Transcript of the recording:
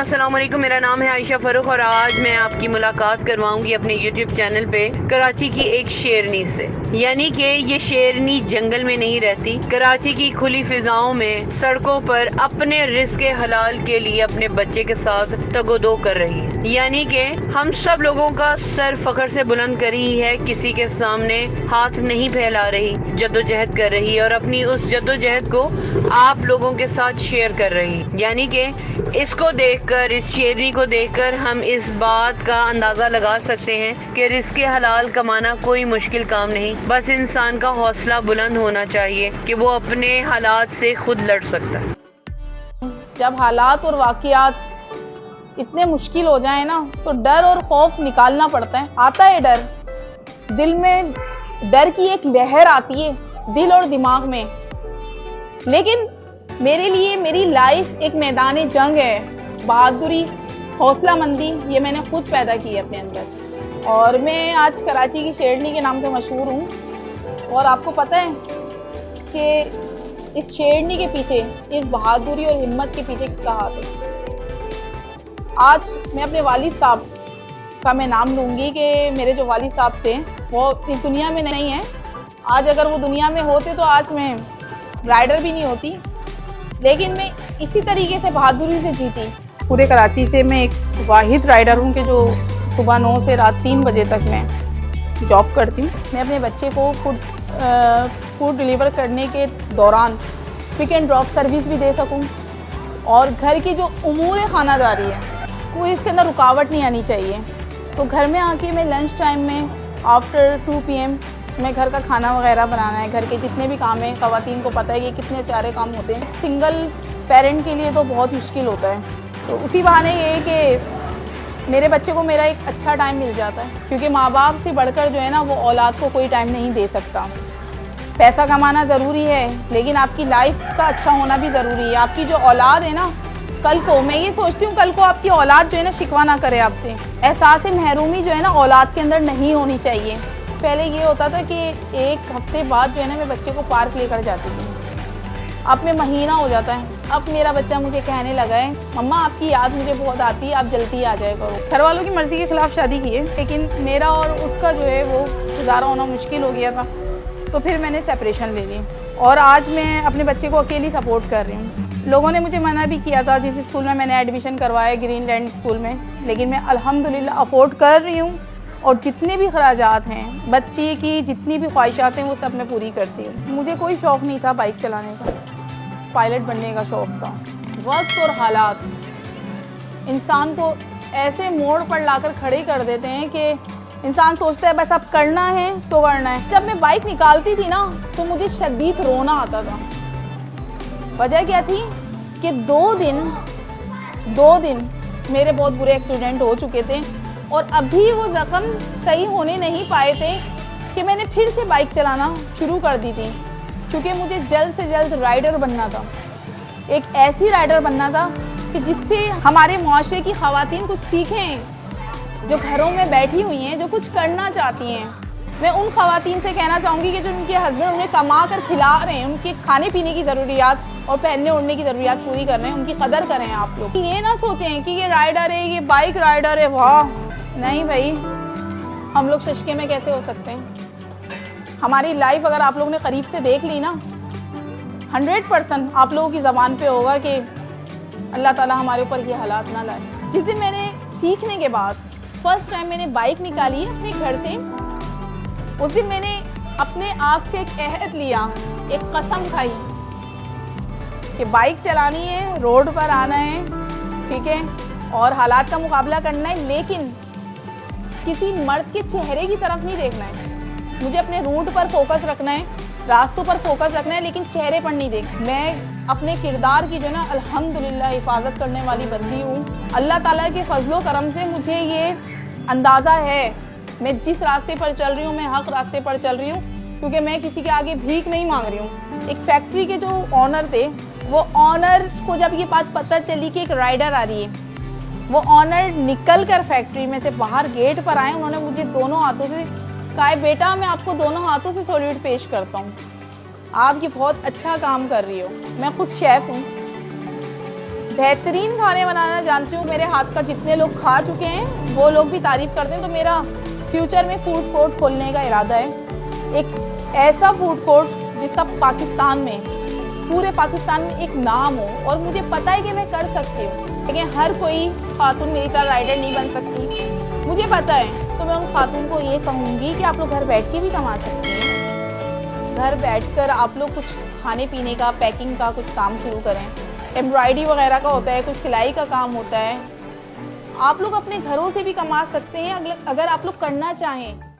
अस्सलाम वालेकुम। मेरा नाम है आयशा फ़ारूक और आज मैं आपकी मुलाकात करवाऊंगी अपने यूट्यूब चैनल पे कराची की एक शेरनी से। यानी कि ये शेरनी जंगल में नहीं रहती, कराची की खुली फिजाओं में सड़कों पर अपने रिस्क हलाल के लिए अपने बच्चे के साथ तगोदो कर रही है। यानी कि हम सब लोगों का सर फख्र से बुलंद कर रही है, किसी के सामने हाथ नहीं फैला रही, जद्दोजहद कर रही है और अपनी उस जद्दोजहद को आप लोगों के साथ शेयर कर रही है। यानी कि इसको देखकर, इस शेरनी को देखकर हम इस बात का अंदाज़ा लगा सकते हैं कि रिस्क हलाल कमाना कोई मुश्किल काम नहीं, बस इंसान का हौसला बुलंद होना चाहिए कि वो अपने हालात से खुद लड़ सकता है। जब हालात और वाक़ियात इतने मुश्किल हो जाए ना, तो डर और खौफ निकालना पड़ता है। आता है डर, दिल में डर की एक लहर आती है, दिल और दिमाग में। लेकिन मेरे लिए मेरी लाइफ एक मैदान जंग है। बहादुरी, हौसला मंदी ये मैंने खुद पैदा की है अपने अंदर। और मैं आज कराची की शेरनी के नाम से मशहूर हूँ। और आपको पता है कि इस शेरनी के पीछे, इस बहादुरी और हिम्मत के पीछे किसका हाथ है। आज मैं अपने वालिद साहब का मैं नाम लूँगी कि मेरे जो वालिद साहब थे वो इस दुनिया में नहीं है। आज अगर वो दुनिया में होते तो आज मैं राइडर भी नहीं होती, लेकिन मैं इसी तरीके से बहादुरी से जीती। पूरे कराची से मैं एक वाहिद राइडर हूँ कि जो सुबह 9 से रात 3 बजे तक मैं जॉब करती हूँ। मैं अपने बच्चे को फूड डिलीवर करने के दौरान पिक एंड ड्रॉप सर्विस भी दे सकूँ और घर की जो उमूर खानादारी है कोई इसके अंदर रुकावट नहीं आनी चाहिए। तो घर में आके मैं लंच टाइम में आफ्टर 2 PM मैं घर का खाना वगैरह बनाना है, घर के जितने भी काम हैं, ख़वातीन को पता है कि कितने सारे काम होते हैं। सिंगल पेरेंट के लिए तो बहुत मुश्किल होता है। तो उसी बहाने ये है कि मेरे बच्चे को मेरा एक अच्छा टाइम मिल जाता है, क्योंकि माँ बाप से बढ़कर जो है ना वो औलाद को कोई टाइम नहीं दे सकता। पैसा कमाना ज़रूरी है, लेकिन आपकी लाइफ का अच्छा होना भी ज़रूरी है। आपकी जो औलाद है ना, कल को मैं ये सोचती हूँ कल को आपकी औलाद जो है ना शिकवा ना करे आपसे। एहसास महरूमी जो है ना औलाद के अंदर नहीं होनी चाहिए। पहले ये होता था कि एक हफ्ते बाद जो है ना मैं बच्चे को पार्क लेकर जाती थी, अब में महीना हो जाता है। अब मेरा बच्चा मुझे कहने लगा है, मम्मा आपकी याद मुझे बहुत आती है, आप जल्दी आ जाया करो। घर वालों की मर्ज़ी के ख़िलाफ़ शादी की है, लेकिन मेरा और उसका जो है वो गुजारा होना मुश्किल हो गया था, तो फिर मैंने सेपरेशन ले ली और आज मैं अपने बच्चे को अकेली सपोर्ट कर रही हूँ। लोगों ने मुझे मना भी किया था जिस स्कूल में मैंने एडमिशन करवाया, ग्रीनलैंड स्कूल में, लेकिन मैं अल्हम्दुलिल्लाह अफोर्ड कर रही हूँ और जितने भी खराजात हैं, बच्चे की जितनी भी ख्वाहिशात हैं वो सब मैं पूरी करती हूँ। मुझे कोई शौक़ नहीं था बाइक चलाने का, पायलट बनने का शौक़ था। वक्त और हालात इंसान को ऐसे मोड़ पर लाकर खड़े कर देते हैं कि इंसान सोचता है बस अब करना है तो करना है। जब मैं बाइक निकालती थी ना तो मुझे शदीद रोना आता था। वजह क्या थी कि 2 दिन मेरे बहुत बुरे एक्सीडेंट हो चुके थे और अभी वो ज़ख्म सही होने नहीं पाए थे कि मैंने फिर से बाइक चलाना शुरू कर दी थी, क्योंकि मुझे जल्द से जल्द राइडर बनना था। एक ऐसी राइडर बनना था कि जिससे हमारे मुआशरे की ख़वातीन कुछ सीखें, जो घरों में बैठी हुई हैं, जो कुछ करना चाहती हैं। मैं उन ख़वातीन से कहना चाहूँगी कि जो उनके हस्बैंड उन्हें कमा कर खिला रहे हैं, उनके खाने पीने की ज़रूरियात और पहनने ओढ़ने की ज़रूरियात पूरी कर रहे हैं, उनकी कदर करें आप लोग। ये ना सोचें कि ये राइडर है, ये बाइक राइडर है, वाह नहीं भाई, हम लोग शशके में कैसे हो सकते हैं। हमारी लाइफ अगर आप लोगों ने करीब से देख ली ना, 100% आप लोगों की ज़बान पे होगा कि अल्लाह ताला हमारे ऊपर ये हालात ना लाए। जिस दिन मैंने सीखने के बाद फर्स्ट टाइम मैंने बाइक निकाली है अपने घर से, उस दिन मैंने अपने आप से एक अहद लिया, एक कसम खाई कि बाइक चलानी है, रोड पर आना है, ठीक है, और हालात का मुकाबला करना है, लेकिन किसी मर्द के चेहरे की तरफ नहीं देखना है। मुझे अपने रूट पर फोकस रखना है, रास्तों पर फोकस रखना है, लेकिन चेहरे पर नहीं देखना। मैं अपने किरदार की जो ना अल्हम्दुलिल्लाह हिफाजत करने वाली बंदी हूँ। अल्लाह ताला के फजलो करम से मुझे ये अंदाज़ा है मैं जिस रास्ते पर चल रही हूँ, मैं हक रास्ते पर चल रही हूँ, क्योंकि मैं किसी के आगे भीख नहीं मांग रही हूँ। एक फैक्ट्री के जो ऑनर थे, वो ऑनर को जब ये बात पता चली कि एक राइडर आ रही है, वो ऑनर निकल कर फैक्ट्री में से बाहर गेट पर आए। उन्होंने मुझे दोनों हाथों से कहा, बेटा मैं आपको दोनों हाथों से सैल्यूट पेश करता हूँ, आप ये बहुत अच्छा काम कर रही हो। मैं खुद शेफ़ हूँ, बेहतरीन खाने बनाना जानती हूँ। मेरे हाथ का जितने लोग खा चुके हैं वो लोग भी तारीफ करते हैं। तो मेरा फ्यूचर में फूड कोर्ट खोलने का इरादा है, एक ऐसा फूड कोर्ट जिसका पाकिस्तान में, पूरे पाकिस्तान में एक नाम हो। और मुझे पता है कि मैं कर सकती हूँ, लेकिन हर कोई खातून मेरी तरह राइडर नहीं बन सकती, मुझे पता है। तो मैं उन खातून को ये कहूँगी कि आप लोग घर बैठ के भी कमा सकती हैं। घर बैठकर आप लोग कुछ खाने पीने का, पैकिंग का कुछ काम शुरू करें। एम्ब्रॉयडरी वगैरह का होता है, कुछ सिलाई का काम होता है। आप लोग अपने घरों से भी कमा सकते हैं अगर आप लोग करना चाहें।